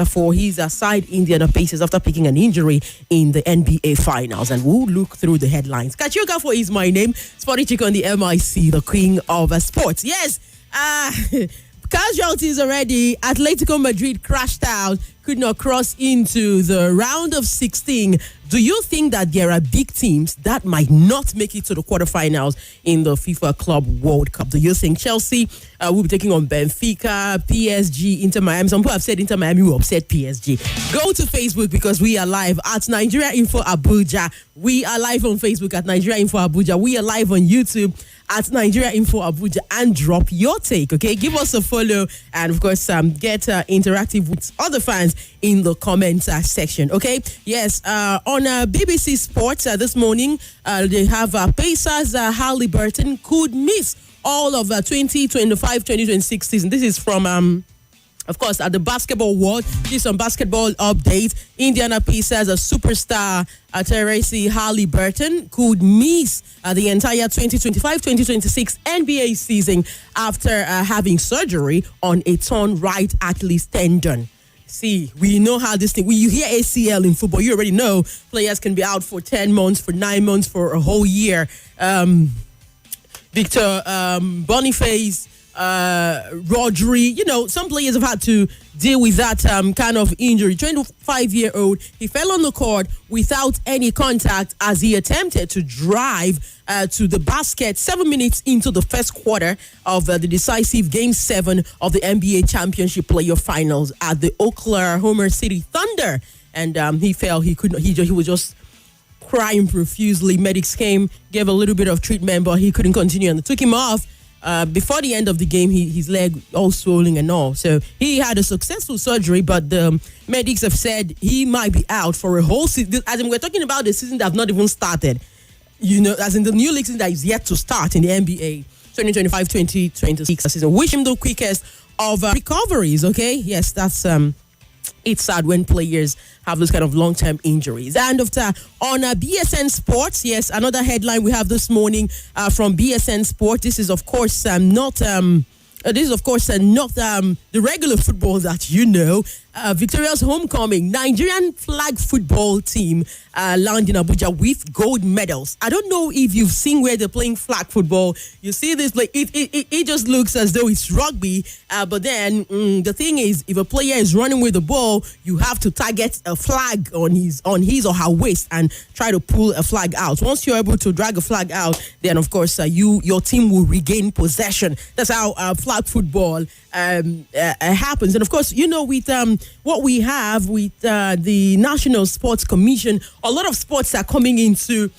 for his side Indiana Pacers after picking an injury in the NBA Finals. And we'll look through the headlines. Kachi is my name. Sporty Chick on the MIC, the queen of sports. Yes, casualties already. Atletico Madrid crashed out, could not cross into the round of 16. Do you think that there are big teams that might not make it to the quarterfinals in the FIFA Club World Cup? Do you think Chelsea will be taking on Benfica, PSG, Inter Miami? Some people have said Inter Miami will upset PSG. Go to Facebook because we are live at Nigeria Info Abuja. We are live on Facebook at Nigeria Info Abuja. We are live on YouTube at Nigeria Info Abuja, and drop your take, okay? Give us a follow and, of course, get interactive with other fans in the comments section, okay? Yes, on BBC Sports this morning, they have Pacers Haliburton could miss all of 2025-2026 season. This is from... Of course, at the basketball world, here's some basketball updates. Indiana Pacers, a superstar, Tyrese Haliburton, could miss the entire 2025-2026 NBA season after having surgery on a torn right Achilles tendon. See, we know how this thing, when you hear ACL in football, you already know players can be out for 10 months, for 9 months, for a whole year. Victor Boniface, Rodri, some players have had to deal with that kind of injury. 25-year-old, he fell on the court without any contact as he attempted to drive to the basket 7 minutes into the first quarter of the decisive Game 7 of the NBA Championship Playoff Finals at the Oklahoma City Thunder. And he fell. He was just crying profusely. Medics came, gave a little bit of treatment, but he couldn't continue, and they took him off. Before the end of the game, his leg all swollen and all. So he had a successful surgery, but the medics have said he might be out for a whole season. As in, we're talking about the season that have not even started. As in the new league season that is yet to start in the NBA 2025-2026 season. Wish him the quickest of recoveries, okay? Yes, that's... It's sad when players have those kind of long-term injuries. And on BSN Sports, yes, another headline we have this morning from BSN Sports. This is, of course, not the regular football that you know. Victoria's homecoming, Nigerian flag football team land in Abuja with gold medals. I don't know if you've seen where they're playing flag football. You see this play, it just looks as though it's rugby. But then the thing is, if a player is running with the ball, you have to target a flag on his or her waist and try to pull a flag out. Once you're able to drag a flag out, then of course your team will regain possession. That's how flag football happens. And of course, with what we have with the National Sports Commission, a lot of sports are coming into,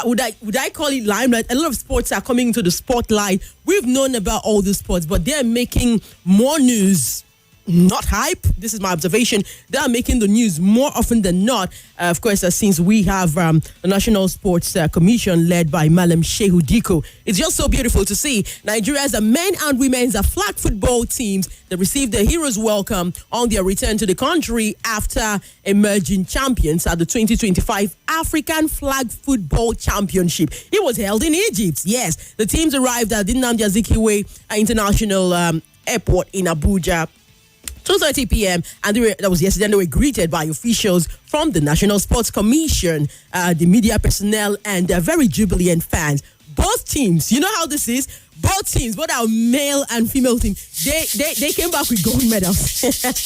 would I call it limelight? A lot of sports are coming into the spotlight. We've known about all the sports, but they're making more news. Not hype. This is my observation. They are making the news more often than not. Of course, since we have the National Sports Commission led by Malam Shehu Diko. It's just so beautiful to see Nigeria's men and women's flag football teams that received the hero's welcome on their return to the country after emerging champions at the 2025 African Flag Football Championship. It was held in Egypt. Yes, the teams arrived at the Nnamdi Azikiwe International Airport in Abuja 2:30 p.m. and that was yesterday, and they were greeted by officials from the National Sports Commission, the media personnel, and very jubilant fans. Both teams, you know how this is? Both teams, both our male and female team, they came back with gold medals. This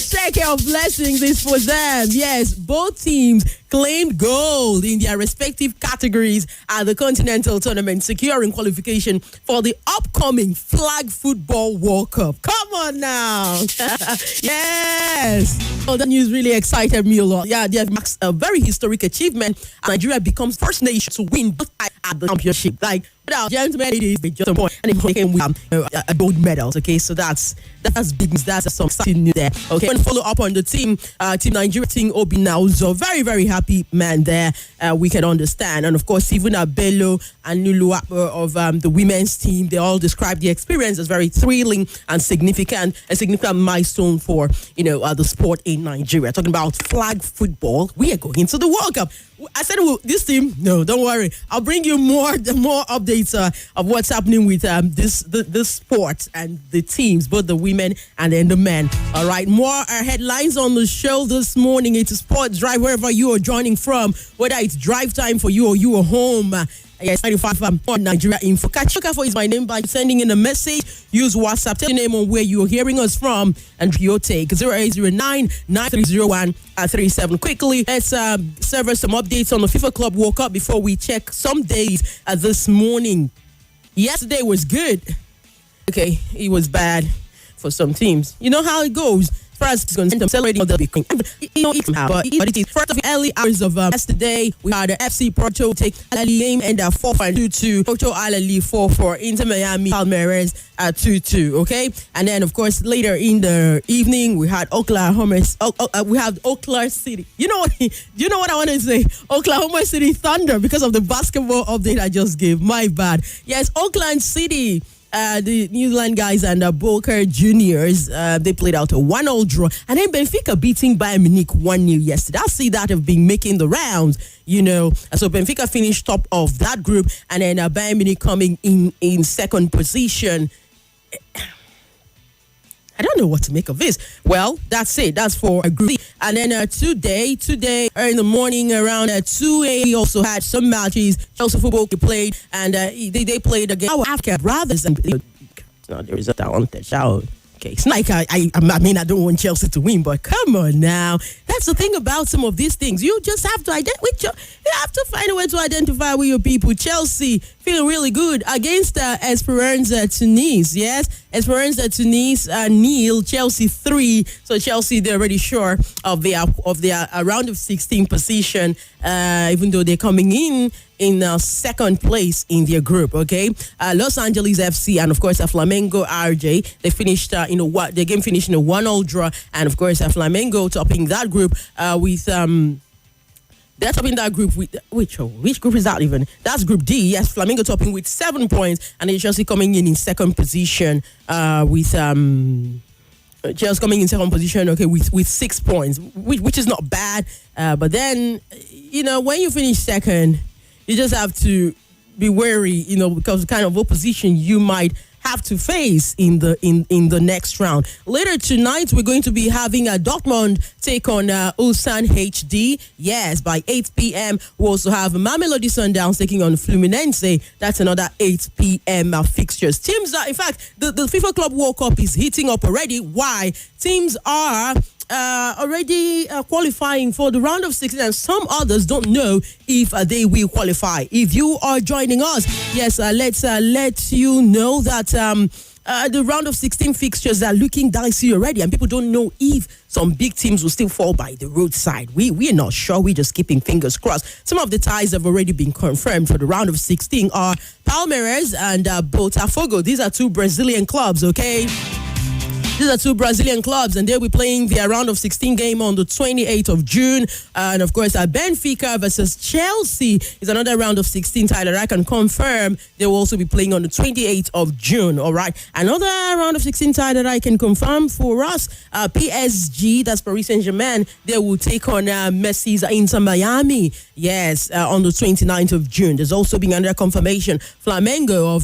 circle of blessings is for them. Yes, both teams claimed gold in their respective categories at the Continental Tournament, securing qualification for the upcoming Flag Football World Cup. Come on now. Yes. Oh, that news really excited me a lot. Yeah, they have marked a very historic achievement. Nigeria becomes first nation to win both at the championship. Like, without gentlemen, it is just a point. And they came with gold medals. Okay, so that's big news. That's some exciting news there. Okay, and follow up on the team Nigeria, Team Obi now. So very, very happy man there. We can understand. And of course, even Bello and Lulu of the women's team, they all described the experience as very thrilling and significant, a significant milestone for the sport in Nigeria. Talking about flag football, we are going to the World Cup. I said, well, this team, no, don't worry. I'll bring you more updates updates of what's happening with this sport and the teams, both the women and then the men. All right, more headlines on the show this morning. It's a sports drive wherever you are joining from, whether it's drive time for you or you are home. Yes, 95 on Nigeria Info. Kachi is my name by sending in a message. Use WhatsApp. Tell your name on where you are hearing us from and your take. 0809-9301-37. Quickly, let's serve us some updates on the FIFA Club World Cup before we check some days this morning. Yesterday was good. Okay, it was bad for some teams. You know how it goes. First, going to celebrating the big but it is first of the early hours of yesterday. We had the FC Porto take Alali game and 4-2-2. Porto Alali 4-4. Inter Miami Palmeiras 2-2. Okay, and then of course later in the evening we had Oklahoma City. You know what? You know what I want to say? Oklahoma City Thunder, because of the basketball update I just gave. My bad. Yes, Oakland City. The New Zealand guys and Boca Juniors, they played out a 1-1 draw. And then Benfica beating Bayern Munich 1-0 yesterday. I see that have been making the rounds, you know. So Benfica finished top of that group. And then Bayern Munich coming in second position. I don't know what to make of this. Well, that's it. That's for a group. And then today in the morning around 2 a.m. we also had some matches. Chelsea football played, and they played against our Africa brothers. And no, there is a that on the show. Okay, it's like I don't want Chelsea to win, but come on now. That's the thing about some of these things. You just have to you have to find a way to identify with your people. Chelsea feeling really good against Esperance Tunis. Yes, Esperance Tunis nil, Chelsea 3. So Chelsea, they're already sure of their round of 16 position, even though they're coming in second place in their group. Okay, Los Angeles FC and of course Flamengo RJ, they finished the game finished in a 1-1 draw, and of course Flamengo topping that group with they're topping that group with which group is that even? That's Group D. Yes, Flamengo topping with 7 points, and then Chelsea coming in second position with Chelsea coming in second position, okay, with 6 points, which is not bad. But then, when you finish second, you just have to be wary, because the kind of opposition you might have to face in the next round. Later tonight, we're going to be having a Dortmund take on Ulsan HD. Yes, by 8 p.m. We also have Mamelodi Sundowns taking on Fluminense. That's another 8 p.m. Fixtures. Teams are, in fact, the FIFA Club World Cup is heating up already. Why? Teams are already qualifying for the round of 16, and some others don't know if they will qualify. If you are joining us, yes, let's let you know that the round of 16 fixtures are looking dicey already, and people don't know if some big teams will still fall by the roadside. We're not sure. We're just keeping fingers crossed. Some of the ties have already been confirmed for the round of 16 are Palmeiras and Botafogo. These are two Brazilian clubs, okay? These are two Brazilian clubs, and they'll be playing their round of 16 game on the 28th of June. And of course, Benfica versus Chelsea is another round of 16 tie that I can confirm. They will also be playing on the 28th of June. All right. Another round of 16 tie that I can confirm for us, PSG, that's Paris Saint-Germain, they will take on Messi's Inter Miami. Yes, on the 29th of June. There's also been another confirmation. Flamengo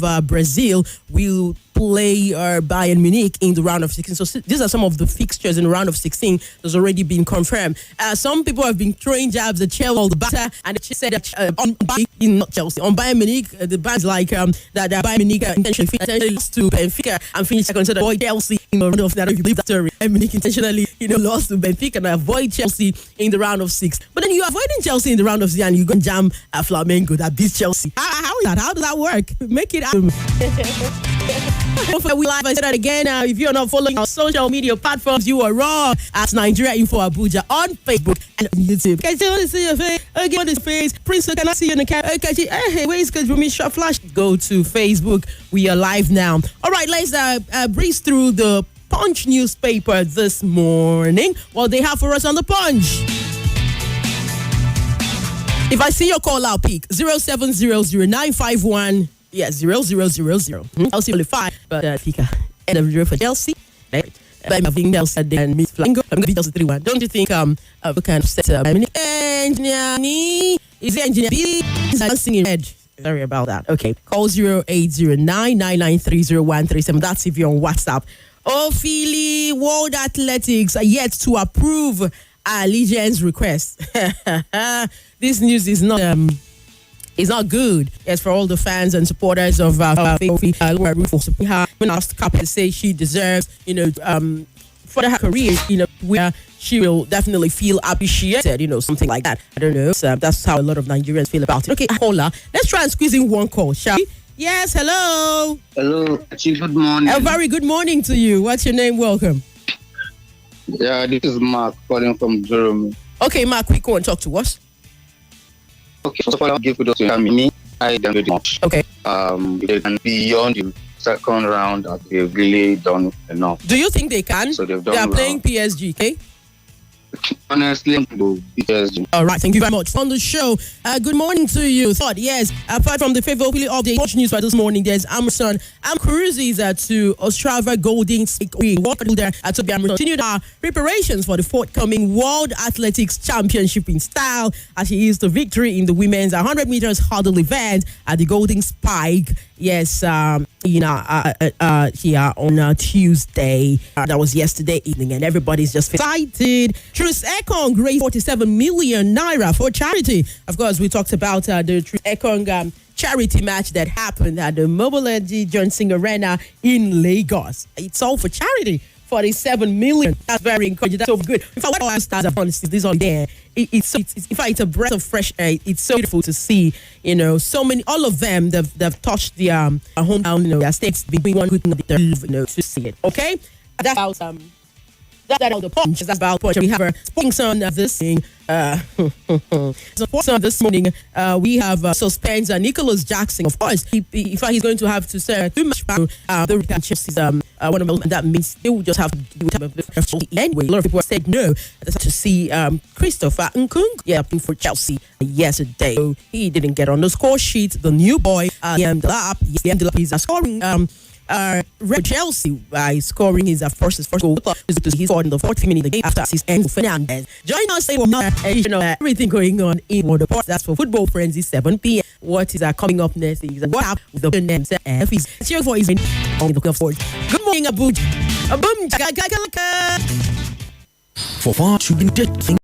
of Brazil will play Bayern Munich in the round of 16. So these are some of the fixtures in the round of 16 that's already been confirmed. Some people have been throwing jabs at Chelsea, all the batter, and they said that on Bayern Munich, the band's like that Bayern Munich intentionally lost to Benfica and finished second, so avoid Chelsea in the round of that. If you believe that story, Bayern Munich intentionally lost to Benfica and avoid Chelsea in the round of 6. But then you're avoiding Chelsea in the round of 6 and you go and jam Flamengo that beats Chelsea. How is that? How does that work? Make it happen. Don't forget, we live. I said that again. If you're not following our social media platforms, you are wrong. At Nigeria Info Abuja on Facebook and on YouTube. Kachi, I want to see your face. Okay, on his face. Prince, can I see you in the camera? Kachi, hey, where is Kachi? Me short flash. Go to Facebook. We are live now. All right, let's breeze through the Punch newspaper this morning. What they have for us on the Punch. If I see your call, I'll pick 0700951. Yeah, 0000. I'll see only 5, but Pika. And the for Chelsea. Right? But I think Chelsea and Miss Flango. I'm going to be Chelsea 3-1. Don't you think of the kind of set up? Engineer is the engineer B is dancing in red. Sorry about that. Okay. Call 0809-993-0137. That's if you're on WhatsApp. Philly, World Athletics are yet to approve Allegiance request. This news is not good. Yes, for all the fans and supporters of Kapi to say she deserves, for her career, where she will definitely feel appreciated, something like that. I don't know. So that's how a lot of Nigerians feel about it. Okay, hola. Let's try and squeeze in one call, shall we? Yes, hello. Hello, Kachi, good morning. A very good morning to you. What's your name? Welcome. Yeah, this is Mark calling from Jeremy. Okay, Mark, quick, go and talk to us. Okay, first of all, I'll give kudos to me. I done very much. Okay. And beyond the second round, they've really done enough. Do you think they can? So they've done They are playing PSG, okay? Honestly, PSG. All right, thank you very much. On the show, good morning to you. Yes, apart from the favorably update, watch news by this morning, there's Emerson. Cruises to Ostrava Golden Speedway. What there to be continued our preparations for the forthcoming World Athletics Championship in style as he is the victory in the women's 100 meters hurdle event at the Golden Spike. Yes, here on Tuesday. That was yesterday evening, and everybody's just excited. Tyrese Ekong raised 47 million naira for charity. Of course, we talked about the Tyrese Ekong charity match that happened at the Mobile Energy Johnson Arena in Lagos. It's all for charity. 47 million. That's very encouraging. That's so good. In fact, what our stars have done this on there. It's a breath of fresh air. It's so beautiful to see, so many, all of them, they've touched their hometown, their states, between one good and the other, to see it. Okay? That's about, that's the punch. That's about punch. We have a sporting son of this thing. So this morning, we have suspense Nicholas Jackson. Of course, if he's going to have to serve too much power, the Republican chiefs is one of them. That means they will just have to do it anyway. A lot of people said no. To see Christopher Nkung, for Chelsea yesterday. So he didn't get on the score sheet. The new boy, Delap is scoring. Chelsea by scoring his first goal. He scored in the 40th minute of the game after his end Fernandez. Join us for everything going on in the Port. That's for Football Frenzy 7 p.m. What is coming up next is what happened with the names. He's cheering for his on the forward. Good morning, Abuja. For far too many dead things.